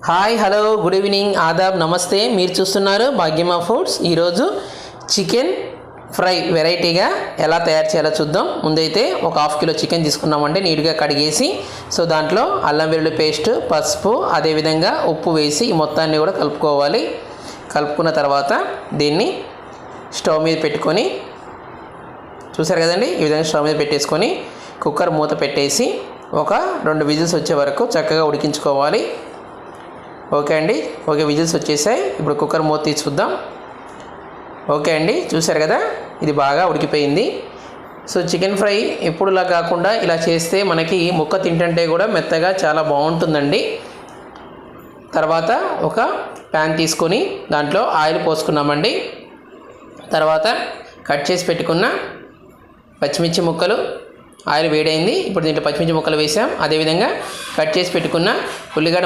Hi hello good evening Aadab నమస్తే. మీరు చూస్తున్నారు భాగ్యమా ఫుడ్స్. ఈరోజు చికెన్ ఫ్రై వెరైటీగా ఎలా తయారు చేయాలో చూద్దాం. ముందైతే ఒక హాఫ్ కిలో చికెన్ తీసుకున్నామంటే నీట్గా కడిగేసి దాంట్లో అల్లం వెల్లుల్లి పేస్ట్, పసుపు, అదేవిధంగా ఉప్పు వేసి ఈ మొత్తాన్ని కూడా కలుపుకోవాలి. కలుపుకున్న తర్వాత దీన్ని స్టవ్ మీద పెట్టుకొని చూసారు కదండి, ఈ విధంగా స్టవ్ మీద పెట్టేసుకొని కుక్కర్ మూత పెట్టేసి ఒక 2 విజిల్స్ వచ్చే వరకు చక్కగా ఉడికించుకోవాలి. ఓకే అండి, ఓకే విజిల్స్ వచ్చేసాయి. ఇప్పుడు కుక్కర్ మూత తీసి చూద్దాం. ఓకే అండి, చూసారు కదా ఇది బాగా ఉడికిపోయింది. చికెన్ ఫ్రై ఎప్పుడులా కాకుండా ఇలా చేస్తే మనకి ముక్క తింటుంటే కూడా మెత్తగా చాలా బాగుంటుందండి. తర్వాత ఒక ప్యాన్ తీసుకొని దాంట్లో ఆయిల్ పోసుకున్నామండి. తర్వాత కట్ చేసి పెట్టుకున్న పచ్చిమిర్చి ముక్కలు, ఆయిల్ వేడైంది. ఇప్పుడు దీంట్లో పచ్చిమిర్చి ముక్కలు వేసాం. అదేవిధంగా కట్ చేసి పెట్టుకున్న ఉల్లిగడ్డ